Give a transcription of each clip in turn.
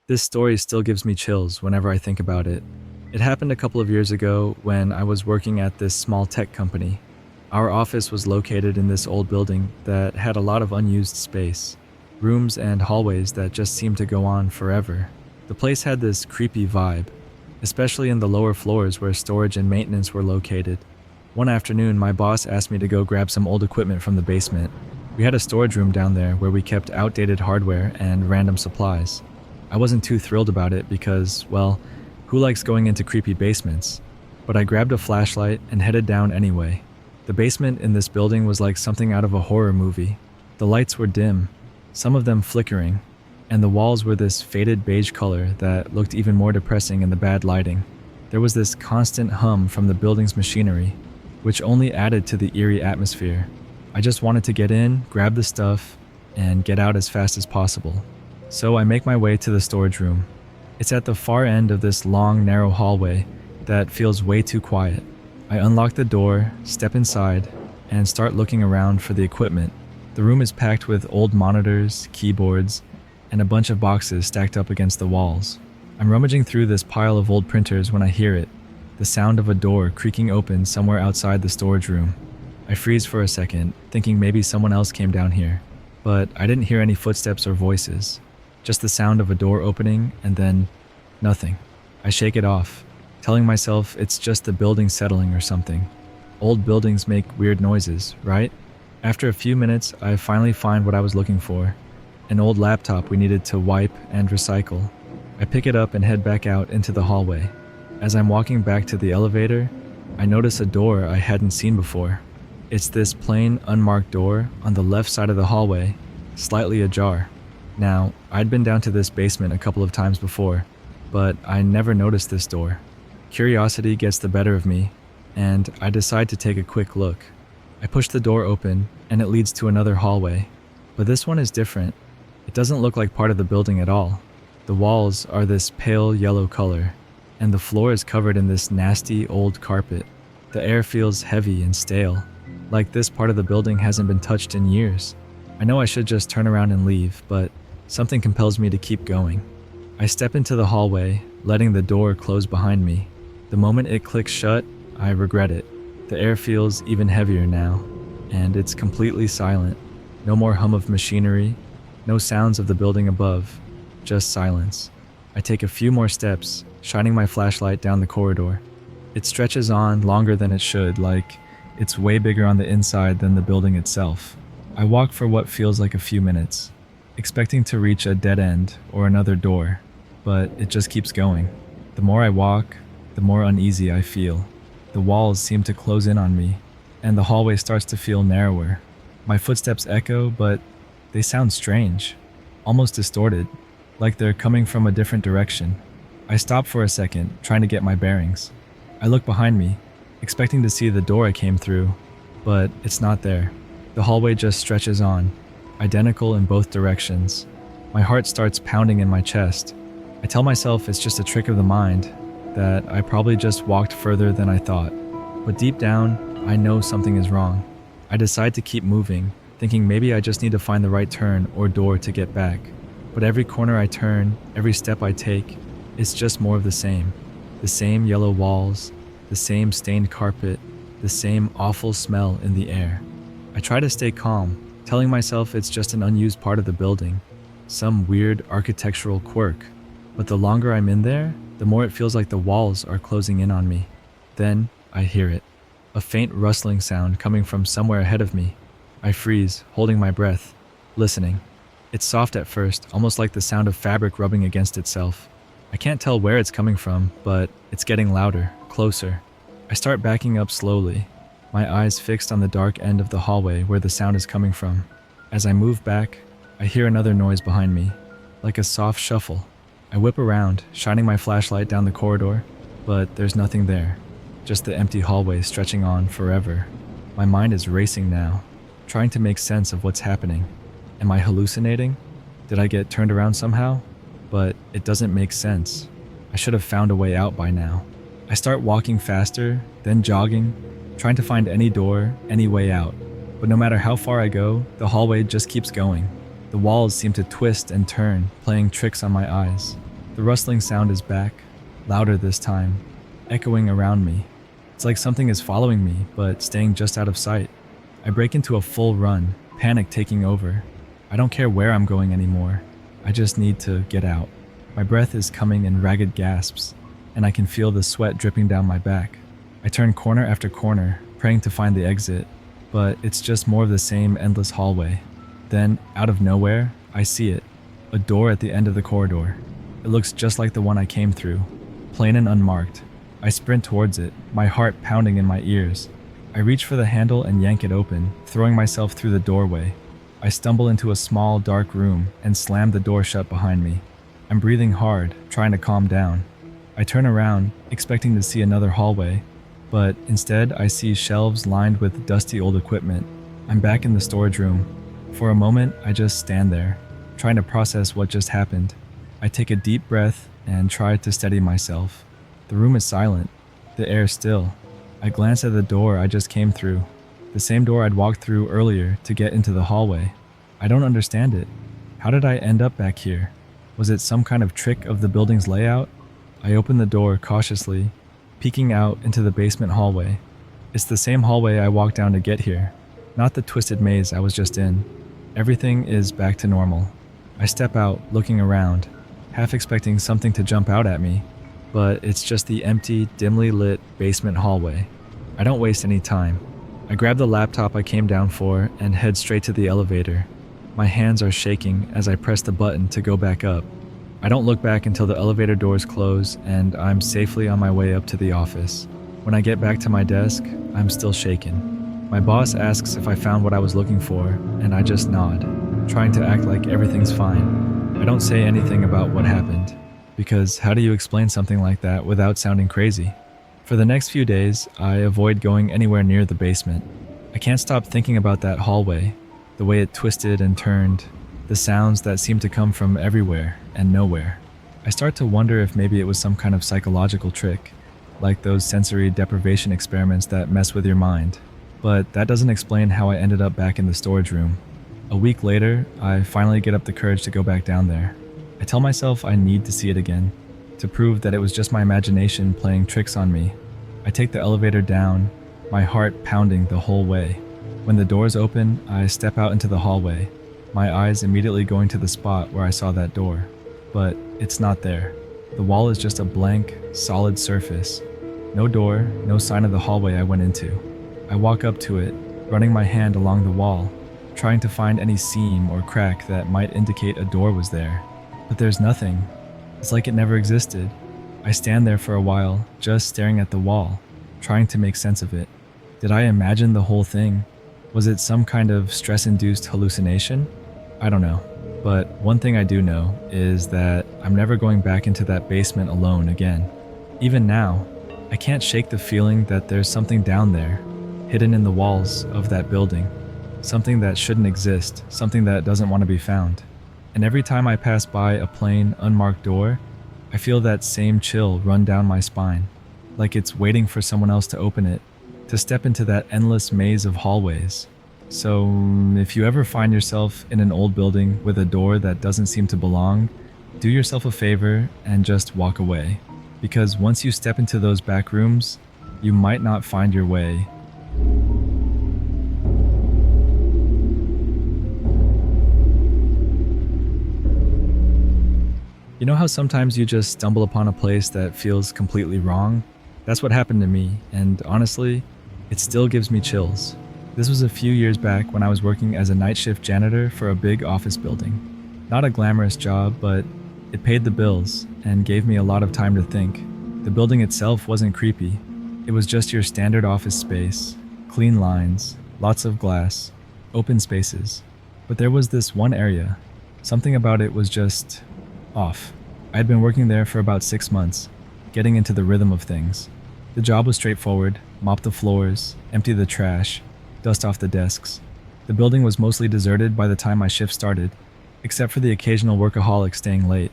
This story still gives me chills whenever I think about it. It happened a couple of years ago when I was working at this small tech company. Our office was located in this old building that had a lot of unused space, rooms and hallways that just seemed to go on forever. The place had this creepy vibe, especially in the lower floors where storage and maintenance were located. One afternoon, my boss asked me to go grab some old equipment from the basement. We had a storage room down there where we kept outdated hardware and random supplies. I wasn't too thrilled about it because, well, who likes going into creepy basements? But I grabbed a flashlight and headed down anyway. The basement in this building was like something out of a horror movie. The lights were dim, some of them flickering, and the walls were this faded beige color that looked even more depressing in the bad lighting. There was this constant hum from the building's machinery, which only added to the eerie atmosphere. I just wanted to get in, grab the stuff, and get out as fast as possible. So I make my way to the storage room. It's at the far end of this long, narrow hallway that feels way too quiet. I unlock the door, step inside, and start looking around for the equipment. The room is packed with old monitors, keyboards, and a bunch of boxes stacked up against the walls. I'm rummaging through this pile of old printers when I hear it, the sound of a door creaking open somewhere outside the storage room. I freeze for a second, thinking maybe someone else came down here, but I didn't hear any footsteps or voices. Just the sound of a door opening and then nothing. I shake it off, telling myself it's just the building settling or something. Old buildings make weird noises, right? After a few minutes, I finally find what I was looking for, an old laptop we needed to wipe and recycle. I pick it up and head back out into the hallway. As I'm walking back to the elevator, I notice a door I hadn't seen before. It's this plain, unmarked door on the left side of the hallway, slightly ajar. Now, I'd been down to this basement a couple of times before, but I never noticed this door. Curiosity gets the better of me, and I decide to take a quick look. I push the door open, and it leads to another hallway. But this one is different. It doesn't look like part of the building at all. The walls are this pale yellow color, and the floor is covered in this nasty old carpet. The air feels heavy and stale, like this part of the building hasn't been touched in years. I know I should just turn around and leave, but something compels me to keep going. I step into the hallway, letting the door close behind me. The moment it clicks shut, I regret it. The air feels even heavier now, and it's completely silent. No more hum of machinery, no sounds of the building above, just silence. I take a few more steps, shining my flashlight down the corridor. It stretches on longer than it should, like it's way bigger on the inside than the building itself. I walk for what feels like a few minutes, expecting to reach a dead end or another door, but it just keeps going. The more I walk, the more uneasy I feel. The walls seem to close in on me, and the hallway starts to feel narrower. My footsteps echo, but they sound strange, almost distorted, like they're coming from a different direction. I stop for a second, trying to get my bearings. I look behind me, expecting to see the door I came through, but it's not there. The hallway just stretches on, identical in both directions. My heart starts pounding in my chest. I tell myself it's just a trick of the mind, that I probably just walked further than I thought. But deep down, I know something is wrong. I decide to keep moving, thinking maybe I just need to find the right turn or door to get back. But every corner I turn, every step I take, it's just more of the same. The same yellow walls, the same stained carpet, the same awful smell in the air. I try to stay calm, telling myself it's just an unused part of the building, some weird architectural quirk. But the longer I'm in there, the more it feels like the walls are closing in on me. Then I hear it, a faint rustling sound coming from somewhere ahead of me. I freeze, holding my breath, listening. It's soft at first, almost like the sound of fabric rubbing against itself. I can't tell where it's coming from, but it's getting louder, closer. I start backing up slowly, my eyes fixed on the dark end of the hallway where the sound is coming from. As I move back, I hear another noise behind me, like a soft shuffle. I whip around, shining my flashlight down the corridor, but there's nothing there, just the empty hallway stretching on forever. My mind is racing now, trying to make sense of what's happening. Am I hallucinating? Did I get turned around somehow? But it doesn't make sense. I should have found a way out by now. I start walking faster, then jogging, trying to find any door, any way out. But no matter how far I go, the hallway just keeps going. The walls seem to twist and turn, playing tricks on my eyes. The rustling sound is back, louder this time, echoing around me. It's like something is following me, but staying just out of sight. I break into a full run, panic taking over. I don't care where I'm going anymore. I just need to get out. My breath is coming in ragged gasps, and I can feel the sweat dripping down my back. I turn corner after corner, praying to find the exit, but it's just more of the same endless hallway. Then, out of nowhere, I see it. A door at the end of the corridor. It looks just like the one I came through, plain and unmarked. I sprint towards it, my heart pounding in my ears. I reach for the handle and yank it open, throwing myself through the doorway. I stumble into a small, dark room and slam the door shut behind me. I'm breathing hard, trying to calm down. I turn around, expecting to see another hallway, but instead I see shelves lined with dusty old equipment. I'm back in the storage room. For a moment, I just stand there, trying to process what just happened. I take a deep breath and try to steady myself. The room is silent, the air still. I glance at the door I just came through, the same door I'd walked through earlier to get into the hallway. I don't understand it. How did I end up back here? Was it some kind of trick of the building's layout? I open the door cautiously, peeking out into the basement hallway. It's the same hallway I walked down to get here, not the twisted maze I was just in. Everything is back to normal. I step out, looking around, half expecting something to jump out at me, but it's just the empty, dimly lit basement hallway. I don't waste any time. I grab the laptop I came down for and head straight to the elevator. My hands are shaking as I press the button to go back up. I don't look back until the elevator doors close and I'm safely on my way up to the office. When I get back to my desk, I'm still shaken. My boss asks if I found what I was looking for, and I just nod, trying to act like everything's fine. I don't say anything about what happened, because how do you explain something like that without sounding crazy? For the next few days, I avoid going anywhere near the basement. I can't stop thinking about that hallway, the way it twisted and turned, the sounds that seemed to come from everywhere and nowhere. I start to wonder if maybe it was some kind of psychological trick, like those sensory deprivation experiments that mess with your mind. But that doesn't explain how I ended up back in the storage room. A week later, I finally get up the courage to go back down there. I tell myself I need to see it again, to prove that it was just my imagination playing tricks on me. I take the elevator down, my heart pounding the whole way. When the doors open, I step out into the hallway, my eyes immediately going to the spot where I saw that door. But it's not there. The wall is just a blank, solid surface. No door, no sign of the hallway I went into. I walk up to it, running my hand along the wall, trying to find any seam or crack that might indicate a door was there. But there's nothing. It's like it never existed. I stand there for a while, just staring at the wall, trying to make sense of it. Did I imagine the whole thing? Was it some kind of stress-induced hallucination? I don't know. But one thing I do know is that I'm never going back into that basement alone again. Even now, I can't shake the feeling that there's something down there, hidden in the walls of that building. Something that shouldn't exist, something that doesn't want to be found. And every time I pass by a plain, unmarked door, I feel that same chill run down my spine, like it's waiting for someone else to open it, to step into that endless maze of hallways. So, if you ever find yourself in an old building with a door that doesn't seem to belong, do yourself a favor and just walk away. Because once you step into those back rooms, you might not find your way. You know how sometimes you just stumble upon a place that feels completely wrong? That's what happened to me, and honestly, it still gives me chills. This was a few years back when I was working as a night shift janitor for a big office building. Not a glamorous job, but it paid the bills and gave me a lot of time to think. The building itself wasn't creepy. It was just your standard office space, clean lines, lots of glass, open spaces. But there was this one area. Something about it was just off. I had been working there for about 6 months, getting into the rhythm of things. The job was straightforward: mop the floors, empty the trash, dust off the desks. The building was mostly deserted by the time my shift started, except for the occasional workaholic staying late.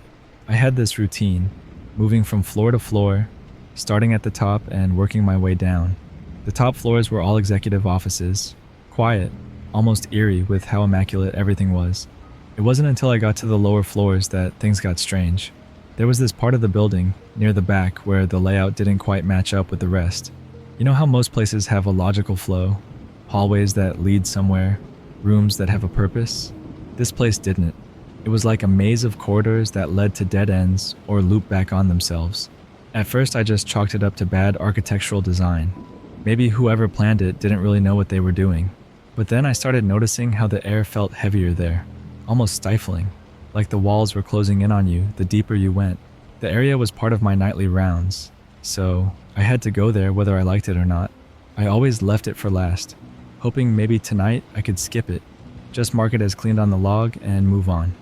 I had this routine, moving from floor to floor, starting at the top and working my way down. The top floors were all executive offices, quiet, almost eerie with how immaculate everything was. It wasn't until I got to the lower floors that things got strange. There was this part of the building, near the back, where the layout didn't quite match up with the rest. You know how most places have a logical flow? Hallways that lead somewhere, rooms that have a purpose? This place didn't. It was like a maze of corridors that led to dead ends or loop back on themselves. At first, I just chalked it up to bad architectural design. Maybe whoever planned it didn't really know what they were doing. But then I started noticing how the air felt heavier there, almost stifling, like the walls were closing in on you the deeper you went. The area was part of my nightly rounds, so I had to go there whether I liked it or not. I always left it for last, hoping maybe tonight I could skip it, just mark it as cleaned on the log and move on.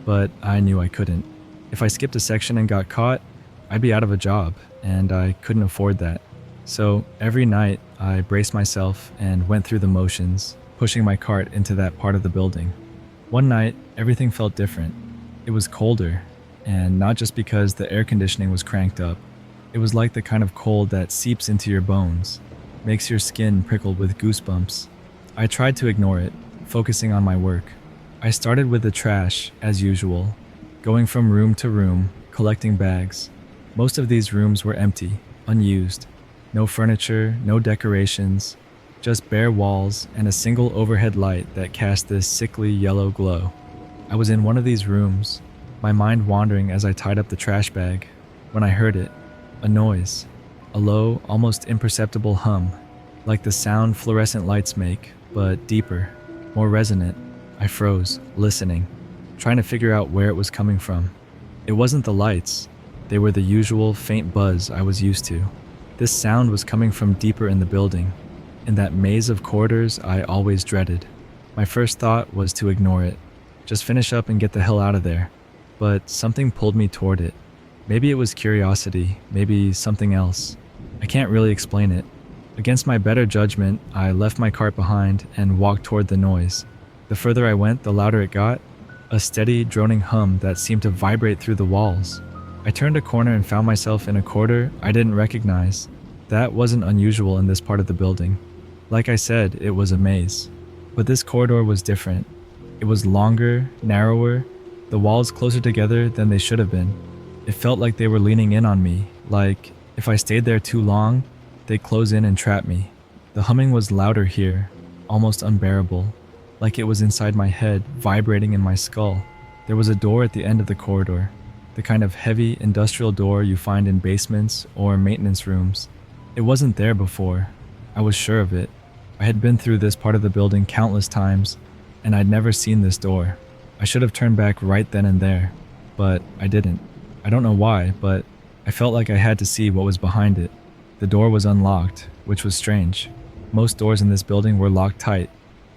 But I knew I couldn't. If I skipped a section and got caught, I'd be out of a job, and I couldn't afford that. So every night, I braced myself and went through the motions, pushing my cart into that part of the building. One night, everything felt different. It was colder, and not just because the air conditioning was cranked up. It was like the kind of cold that seeps into your bones, makes your skin prickle with goosebumps. I tried to ignore it, focusing on my work. I started with the trash, as usual, going from room to room, collecting bags. Most of these rooms were empty, unused. No furniture, no decorations, just bare walls and a single overhead light that cast this sickly yellow glow. I was in one of these rooms, my mind wandering as I tied up the trash bag, when I heard it, a noise, a low, almost imperceptible hum, like the sound fluorescent lights make, but deeper, more resonant. I froze, listening, trying to figure out where it was coming from. It wasn't the lights. They were the usual faint buzz I was used to. This sound was coming from deeper in the building, in that maze of corridors I always dreaded. My first thought was to ignore it, just finish up and get the hell out of there. But something pulled me toward it. Maybe it was curiosity, maybe something else. I can't really explain it. Against my better judgment, I left my cart behind and walked toward the noise. The further I went, the louder it got, a steady, droning hum that seemed to vibrate through the walls. I turned a corner and found myself in a corridor I didn't recognize. That wasn't unusual in this part of the building. Like I said, it was a maze. But this corridor was different. It was longer, narrower, the walls closer together than they should have been. It felt like they were leaning in on me, like if I stayed there too long, they'd close in and trap me. The humming was louder here, almost unbearable, like it was inside my head, vibrating in my skull. There was a door at the end of the corridor, the kind of heavy industrial door you find in basements or maintenance rooms. It wasn't there before. I was sure of it. I had been through this part of the building countless times, and I'd never seen this door. I should have turned back right then and there, but I didn't. I don't know why, but I felt like I had to see what was behind it. The door was unlocked, which was strange. Most doors in this building were locked tight,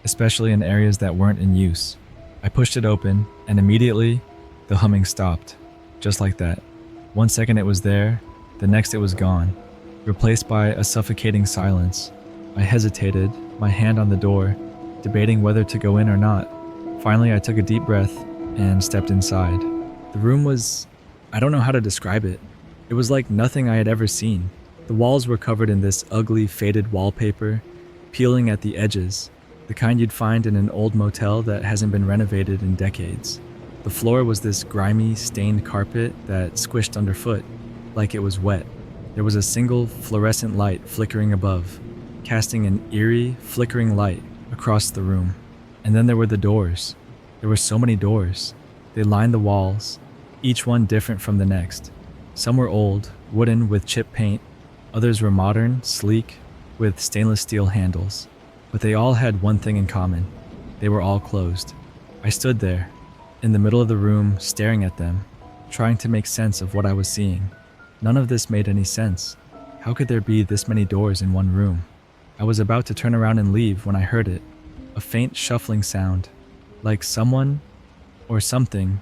especially in areas that weren't in use. I pushed it open, and immediately, the humming stopped. Just like that. 1 second it was there, the next it was gone, replaced by a suffocating silence. I hesitated, my hand on the door, debating whether to go in or not. Finally, I took a deep breath and stepped inside. The room was... I don't know how to describe it. It was like nothing I had ever seen. The walls were covered in this ugly, faded wallpaper, peeling at the edges, the kind you'd find in an old motel that hasn't been renovated in decades. The floor was this grimy, stained carpet that squished underfoot, like it was wet. There was a single fluorescent light flickering above, casting an eerie, flickering light across the room. And then there were the doors. There were so many doors. They lined the walls, each one different from the next. Some were old, wooden with chipped paint. Others were modern, sleek, with stainless steel handles. But they all had one thing in common. They were all closed. I stood there, in the middle of the room, staring at them, trying to make sense of what I was seeing. None of this made any sense. How could there be this many doors in one room? I was about to turn around and leave when I heard it. A faint shuffling sound, like someone or something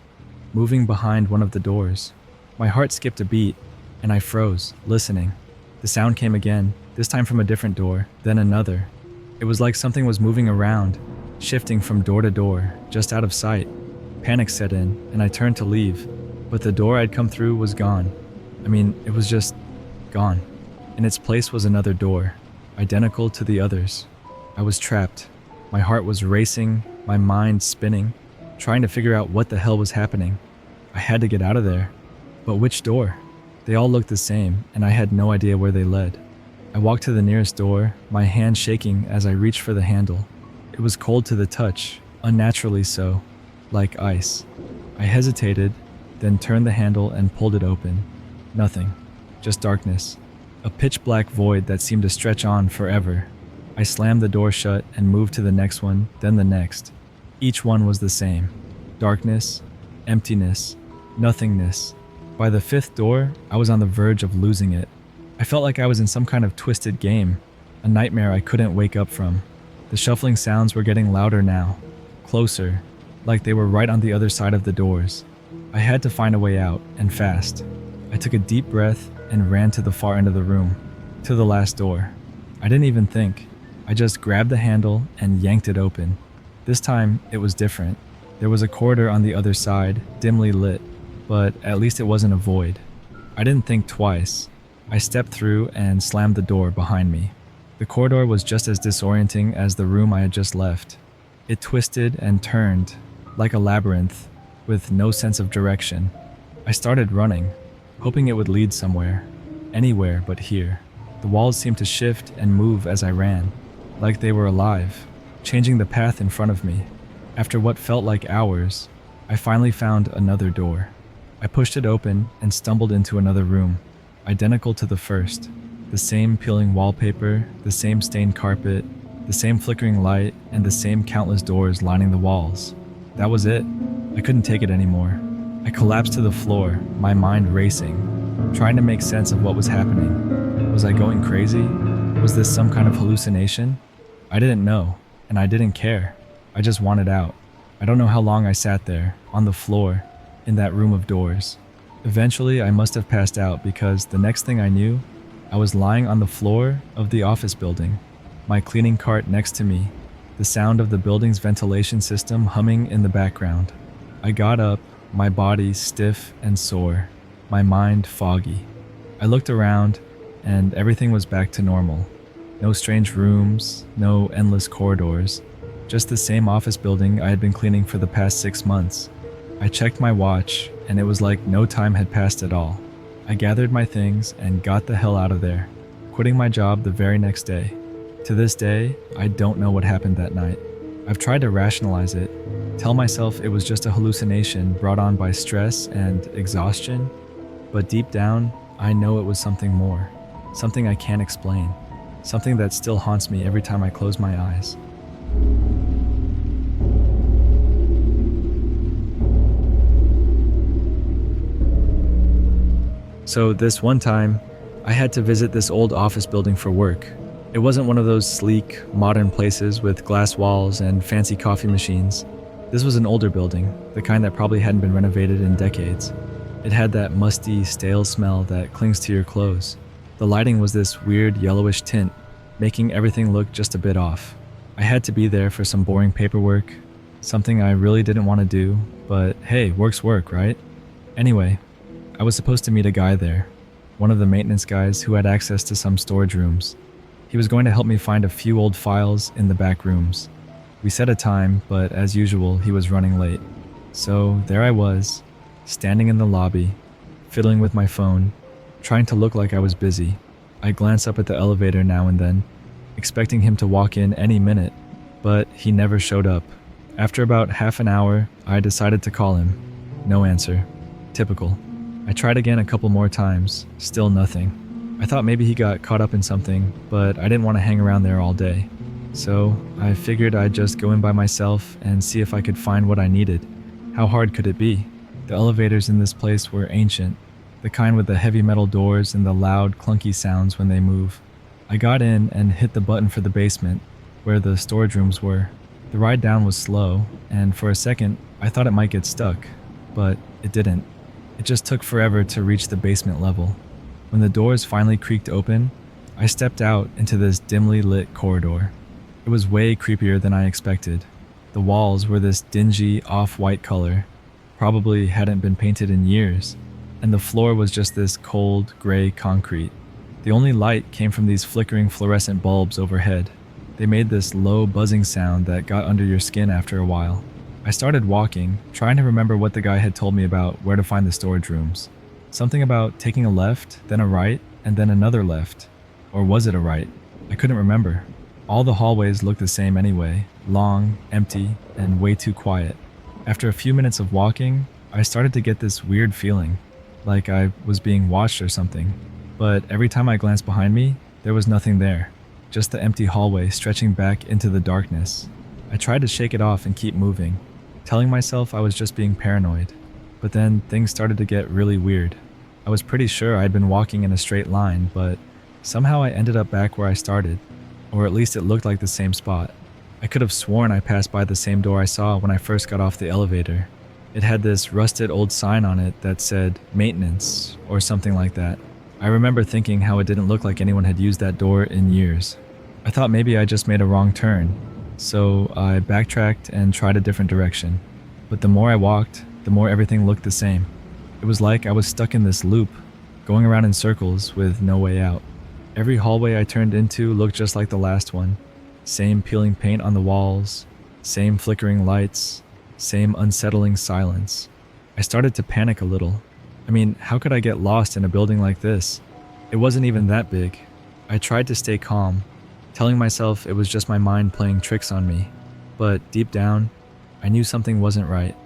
moving behind one of the doors. My heart skipped a beat, and I froze, listening. The sound came again, this time from a different door, then another. It was like something was moving around, shifting from door to door, just out of sight. Panic set in, and I turned to leave, but the door I'd come through was gone. I mean, it was just gone. In its place was another door, identical to the others. I was trapped. My heart was racing, my mind spinning, trying to figure out what the hell was happening. I had to get out of there. But which door? They all looked the same, and I had no idea where they led. I walked to the nearest door, my hand shaking as I reached for the handle. It was cold to the touch, unnaturally so, like ice. I hesitated, then turned the handle and pulled it open. Nothing, just darkness. A pitch-black void that seemed to stretch on forever. I slammed the door shut and moved to the next one, then the next. Each one was the same. Darkness, emptiness, nothingness. By the fifth door, I was on the verge of losing it. I felt like I was in some kind of twisted game, a nightmare I couldn't wake up from. The shuffling sounds were getting louder now, closer, like they were right on the other side of the doors. I had to find a way out, and fast. I took a deep breath and ran to the far end of the room, to the last door. I didn't even think. I just grabbed the handle and yanked it open. This time, it was different. There was a corridor on the other side, dimly lit, but at least it wasn't a void. I didn't think twice. I stepped through and slammed the door behind me. The corridor was just as disorienting as the room I had just left. It twisted and turned, like a labyrinth, with no sense of direction. I started running, hoping it would lead somewhere, anywhere but here. The walls seemed to shift and move as I ran, like they were alive, changing the path in front of me. After what felt like hours, I finally found another door. I pushed it open and stumbled into another room, identical to the first. The same peeling wallpaper, the same stained carpet, the same flickering light, and the same countless doors lining the walls. That was it. I couldn't take it anymore. I collapsed to the floor, my mind racing, trying to make sense of what was happening. Was I going crazy? Was this some kind of hallucination? I didn't know, and I didn't care. I just wanted out. I don't know how long I sat there, on the floor, in that room of doors. Eventually, I must have passed out because the next thing I knew, I was lying on the floor of the office building, my cleaning cart next to me, the sound of the building's ventilation system humming in the background. I got up, my body stiff and sore, my mind foggy. I looked around, and everything was back to normal. No strange rooms, no endless corridors, just the same office building I had been cleaning for the past 6 months. I checked my watch, and it was like no time had passed at all. I gathered my things and got the hell out of there, quitting my job the very next day. To this day, I don't know what happened that night. I've tried to rationalize it, tell myself it was just a hallucination brought on by stress and exhaustion, but deep down, I know it was something more, something I can't explain, something that still haunts me every time I close my eyes. So this one time, I had to visit this old office building for work. It wasn't one of those sleek, modern places with glass walls and fancy coffee machines. This was an older building, the kind that probably hadn't been renovated in decades. It had that musty, stale smell that clings to your clothes. The lighting was this weird yellowish tint, making everything look just a bit off. I had to be there for some boring paperwork, something I really didn't want to do, but hey, work's work, right? Anyway, I was supposed to meet a guy there, one of the maintenance guys who had access to some storage rooms. He was going to help me find a few old files in the back rooms. We set a time, but as usual, he was running late. So there I was, standing in the lobby, fiddling with my phone, trying to look like I was busy. I glance up at the elevator now and then, expecting him to walk in any minute, but he never showed up. After about half an hour, I decided to call him. No answer. Typical. I tried again a couple more times, still nothing. I thought maybe he got caught up in something, but I didn't want to hang around there all day. So I figured I'd just go in by myself and see if I could find what I needed. How hard could it be? The elevators in this place were ancient, the kind with the heavy metal doors and the loud, clunky sounds when they move. I got in and hit the button for the basement, where the storage rooms were. The ride down was slow, and for a second, I thought it might get stuck, but it didn't. It just took forever to reach the basement level. When the doors finally creaked open, I stepped out into this dimly lit corridor. It was way creepier than I expected. The walls were this dingy, off-white color, probably hadn't been painted in years, and the floor was just this cold, gray concrete. The only light came from these flickering fluorescent bulbs overhead. They made this low buzzing sound that got under your skin after a while. I started walking, trying to remember what the guy had told me about where to find the storage rooms. Something about taking a left, then a right, and then another left. Or was it a right? I couldn't remember. All the hallways looked the same anyway, long, empty, and way too quiet. After a few minutes of walking, I started to get this weird feeling, like I was being watched or something. But every time I glanced behind me, there was nothing there, just the empty hallway stretching back into the darkness. I tried to shake it off and keep moving, telling myself I was just being paranoid. But then things started to get really weird. I was pretty sure I'd been walking in a straight line, but somehow I ended up back where I started, or at least it looked like the same spot. I could have sworn I passed by the same door I saw when I first got off the elevator. It had this rusted old sign on it that said maintenance or something like that. I remember thinking how it didn't look like anyone had used that door in years. I thought maybe I just made a wrong turn, so I backtracked and tried a different direction. But the more I walked, the more everything looked the same. It was like I was stuck in this loop, going around in circles with no way out. Every hallway I turned into looked just like the last one. Same peeling paint on the walls, same flickering lights, same unsettling silence. I started to panic a little. I mean, how could I get lost in a building like this? It wasn't even that big. I tried to stay calm, telling myself it was just my mind playing tricks on me. But deep down, I knew something wasn't right.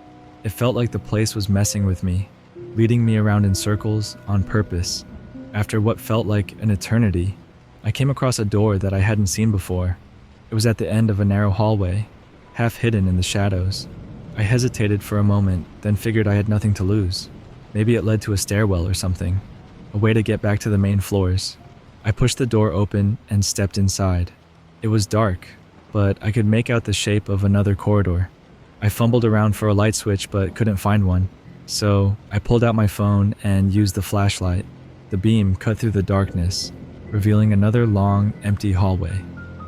It felt like the place was messing with me, leading me around in circles on purpose. After what felt like an eternity, I came across a door that I hadn't seen before. It was at the end of a narrow hallway, half hidden in the shadows. I hesitated for a moment, then figured I had nothing to lose. Maybe it led to a stairwell or something, a way to get back to the main floors. I pushed the door open and stepped inside. It was dark, but I could make out the shape of another corridor. I fumbled around for a light switch but couldn't find one, so I pulled out my phone and used the flashlight. The beam cut through the darkness, revealing another long, empty hallway.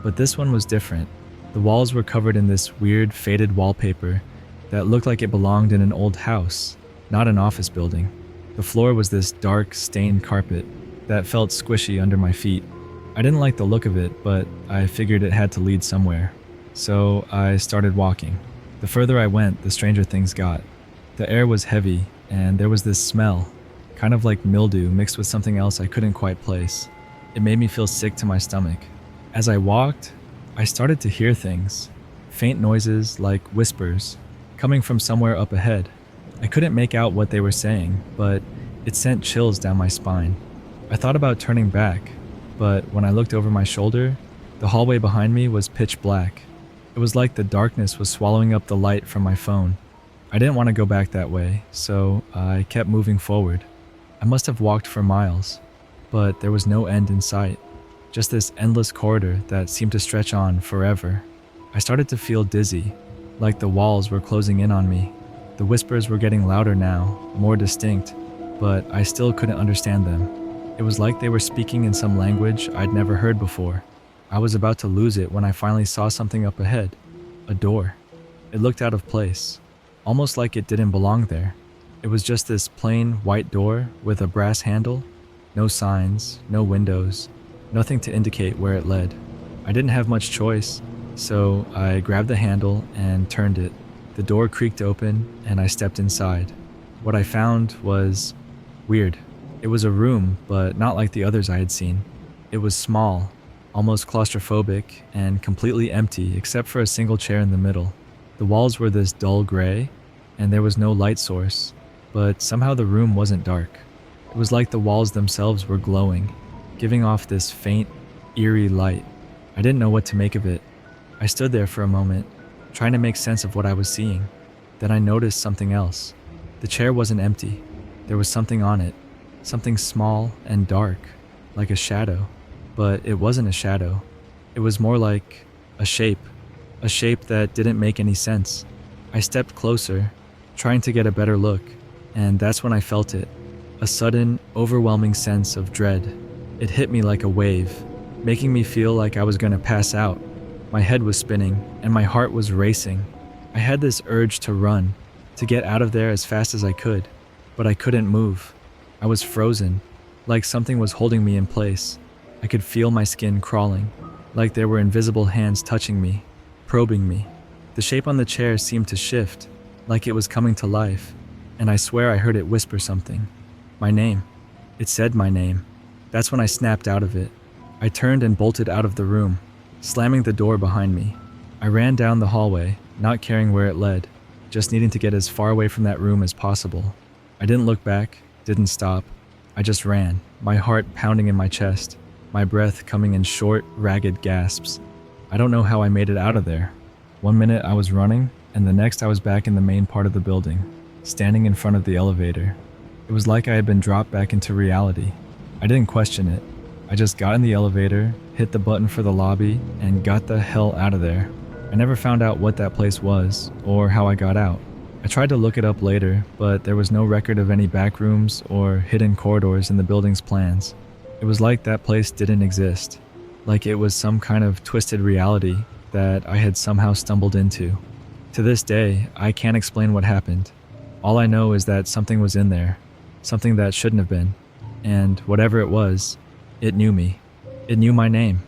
But this one was different. The walls were covered in this weird, faded wallpaper that looked like it belonged in an old house, not an office building. The floor was this dark, stained carpet that felt squishy under my feet. I didn't like the look of it, but I figured it had to lead somewhere. So I started walking. The further I went, the stranger things got. The air was heavy, and there was this smell, kind of like mildew mixed with something else I couldn't quite place. It made me feel sick to my stomach. As I walked, I started to hear things, faint noises like whispers, coming from somewhere up ahead. I couldn't make out what they were saying, but it sent chills down my spine. I thought about turning back, but when I looked over my shoulder, the hallway behind me was pitch black. It was like the darkness was swallowing up the light from my phone. I didn't want to go back that way, so I kept moving forward. I must have walked for miles, but there was no end in sight. Just this endless corridor that seemed to stretch on forever. I started to feel dizzy, like the walls were closing in on me. The whispers were getting louder now, more distinct, but I still couldn't understand them. It was like they were speaking in some language I'd never heard before. I was about to lose it when I finally saw something up ahead. A door. It looked out of place, almost like it didn't belong there. It was just this plain white door with a brass handle. No signs, no windows, nothing to indicate where it led. I didn't have much choice, so I grabbed the handle and turned it. The door creaked open and I stepped inside. What I found was weird. It was a room, but not like the others I had seen. It was small, almost claustrophobic, and completely empty except for a single chair in the middle. The walls were this dull gray, and there was no light source, but somehow the room wasn't dark. It was like the walls themselves were glowing, giving off this faint, eerie light. I didn't know what to make of it. I stood there for a moment, trying to make sense of what I was seeing. Then I noticed something else. The chair wasn't empty. There was something on it, something small and dark, like a shadow. But it wasn't a shadow. It was more like a shape that didn't make any sense. I stepped closer, trying to get a better look, and that's when I felt it. A sudden, overwhelming sense of dread. It hit me like a wave, making me feel like I was going to pass out. My head was spinning, and my heart was racing. I had this urge to run, to get out of there as fast as I could, but I couldn't move. I was frozen, like something was holding me in place. I could feel my skin crawling, like there were invisible hands touching me, probing me. The shape on the chair seemed to shift, like it was coming to life, and I swear I heard it whisper something. My name. It said my name. That's when I snapped out of it. I turned and bolted out of the room, slamming the door behind me. I ran down the hallway, not caring where it led, just needing to get as far away from that room as possible. I didn't look back, didn't stop. I just ran, my heart pounding in my chest, my breath coming in short, ragged gasps. I don't know how I made it out of there. One minute I was running, and the next I was back in the main part of the building, standing in front of the elevator. It was like I had been dropped back into reality. I didn't question it. I just got in the elevator, hit the button for the lobby, and got the hell out of there. I never found out what that place was, or how I got out. I tried to look it up later, but there was no record of any backrooms or hidden corridors in the building's plans. It was like that place didn't exist, like it was some kind of twisted reality that I had somehow stumbled into. To this day, I can't explain what happened. All I know is that something was in there, something that shouldn't have been, and whatever it was, it knew me. It knew my name.